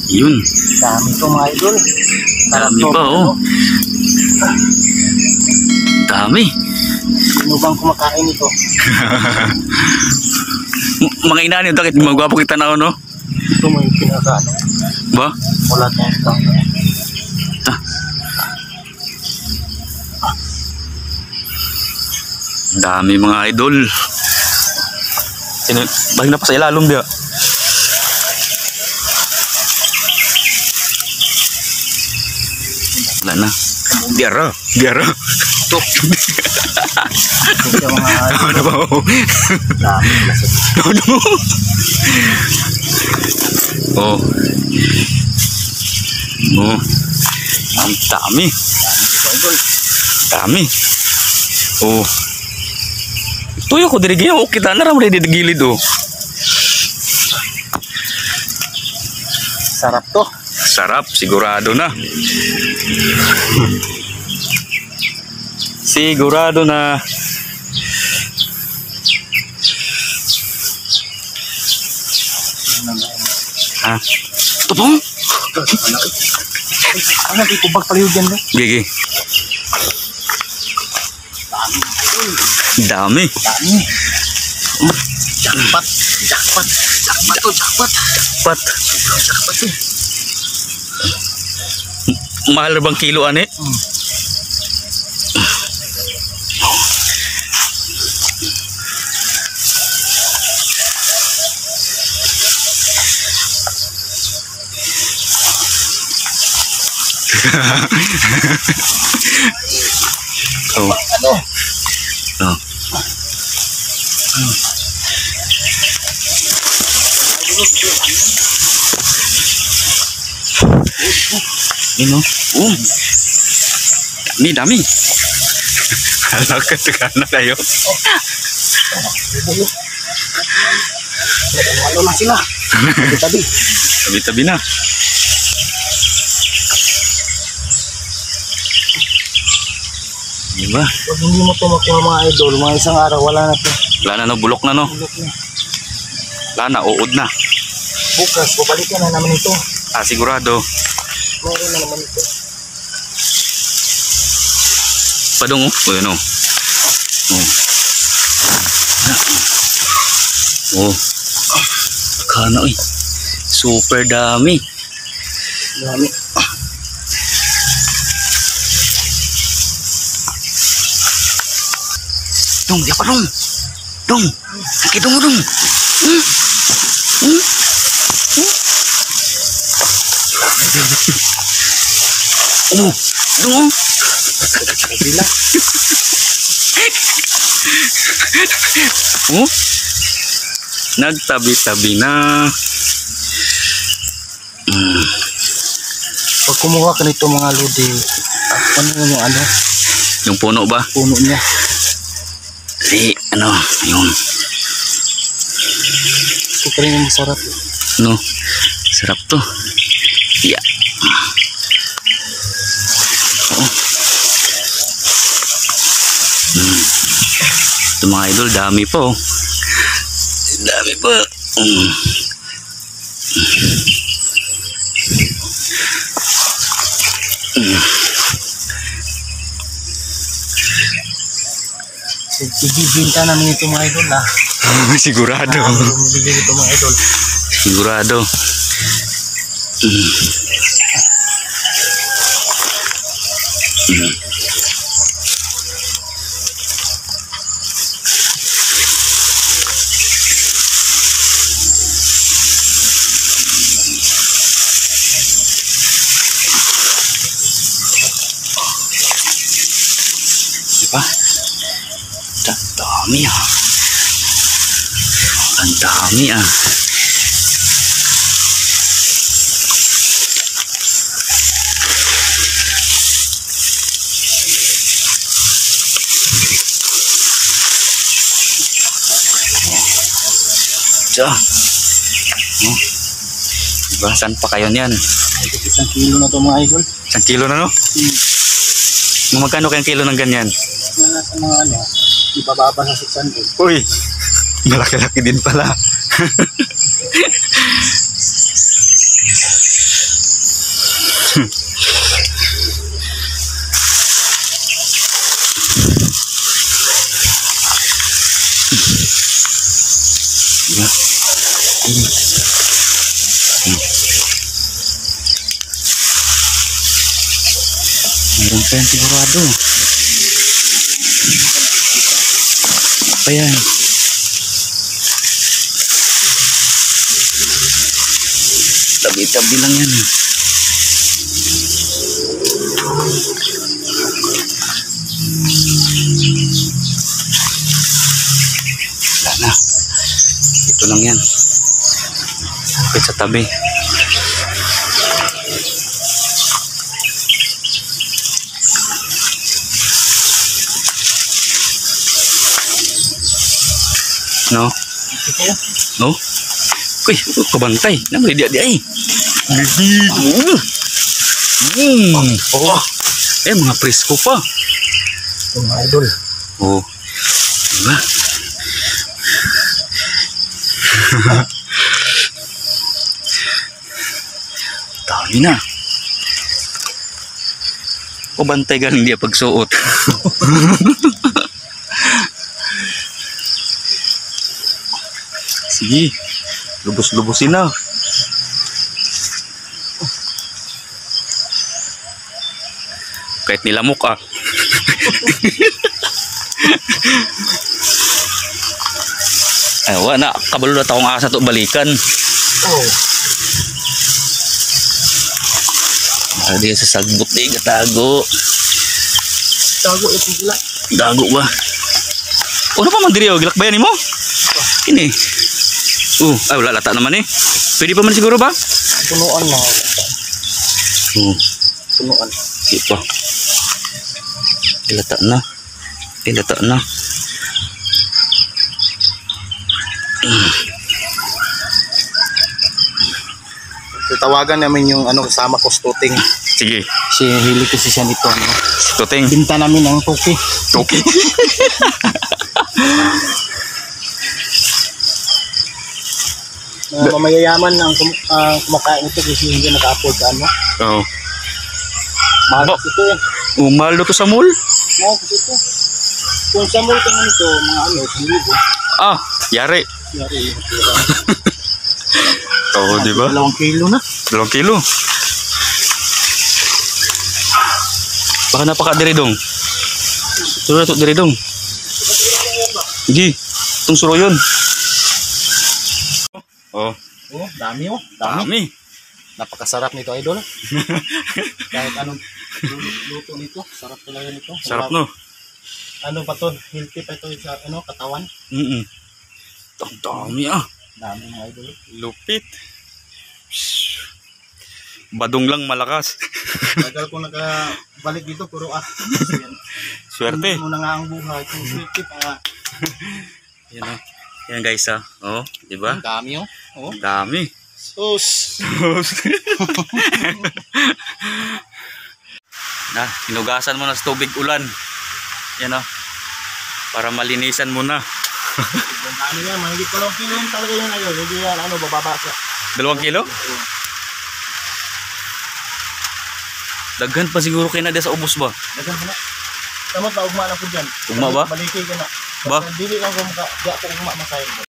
Yun. Dami to mga idol. Dami pa oh. Dami. Sino bang kumakain ito? Mga inani, bakit magwapo kita na no? Ito may pinakaano. Ba? Wala tayong pang. Dami mga idol. Balik na pa sa ilalom dia. Wala na. Biara. Ito. Ito mga idol. Ano ba? Dami pala sa dito. Oh. Oh. Ang dami. Idol. Dami. Oh. Tuyo ko diri gino, kita na ramay di gilid oh. Sarap to. Sarap, sigurado na. Sigurado na. Ha? Tupong? Ano di ko pagpalihog yan ba? Gigi. Dami. Dami. Jackpot. Jackpot. Jackpot to, jackpot. Pat. Jackpot to. Mahal bang kilo ane? Oh. Ano? Oh. Ini dami. Anak kesana kayo. Ano na sila? Tabi-tabi. Tabi-tabi na. Diba? Pag hindi mo ito makuha mga idol, mga isang araw, wala na ito. Wala na no, bulok na no. Bulok na. Wala na, uod na. Bukas, babalikan na naman ito. Ah, sigurado. Meron na naman ito. Padong oh. O yun oh. Oh. Kana eh. Super dami. Dami. Dong, di apa dong? Dong, sakit dong dong. Oh, dong. Bila. Oh, nagtabi-tabi na. Pag kumuha ka nito mga lodi, ano yung ano? Yung puno ba? Puno niya. Si, ano, yun. Ito pa rin yung masarap. No, sarap to. Yeah. Oh. Ito mga idol, dami po. Dami po. Ibibinta namin ito mga idol ha. Sigurado. Bumibili ito mga idol. Sigurado. Diba? Ang dami ah. Ang dami ah. Diyan. Diba? Saan pa kayo niyan? Isang kilo na ito mga idol. 1 kilo na no? Magkano kayang kilo ng ganyan? Yan sa mga ano, ibababa sa 600. Uy, malaki-laki din pala. Meron pa yan sigurado. Apa yan? Tabi-tabi lang yan. Wala na. Ito lang yan. Kapit sa tabi. No? No? Uy, kabantay. Naman di ay. Oh. Mga presko pa. Ito mga idol. Oh. Diba? Dami na. Kabantay galing dia pagsuot. Sige, lubos-lubosin na. Kahit nilamok ah. Ay, wala na. Kabalo na taong asa to balikan. Oh. Hindi sa sagbot di gatago. Tago ito sila. Gago ba? Ano pa man diri og lakbayan nimo? Ini. Ay wala lata naman eh. Pwede pa man siguro ba? Punuan na. Punuan. Di pa. Ilata na. Ilata na. Tawagan namin yung ano kasama ko Tuting. Sige. Si hili kasi siya nito. Ano? Tuting. Binta namin ang tuki. Okay. Mamayayaman ang kumakain ito kasi hindi naka-afford ka ano. Oo. Mahal Ba? kasi ito eh. Mahal to sa mall? Mahal kasi ito. Kung sa mall ka nito, mga ano, 1,000. Ah, yari. Yari yung tira. Oo, di ba? 2 kilo na. 2 kilo. Baka napaka-diridong. Turo na ito, diridong. Gi, itong suro yun. Oh, Oh, dami oh. Dami. dami. Napakasarap nito, idol. Kahit anong luto nito, sarap talaga nito. Sarap no? Ano pa to? Healthy pa ito sa ano, katawan. Ang dami ah. Dami mga idol. Lupit. Badong lang malakas. Tagal ko nakabalik dito, puro Swerte. Hindi mo na nga ang buhay. Kung swerte pa. Yan ah. Yan guys ah. Oh, di ba? Ang dami oh. Oh. Dami. Sus. Na, hinugasan mo na sa tubig ulan. Yan ah. Para malinisan mo na. Ang dami yan. Mahigit pa lang kilo yung talaga yan idol. Hindi yan ano, bababa siya. 2 kilo? Daghan pa siguro kayo na sa ubos ba? Dagan ka na. Tama pa, ugma na po dyan. Ugma ba? Maliki ka na. Ba? Dili lang kung di ako ugma masayang.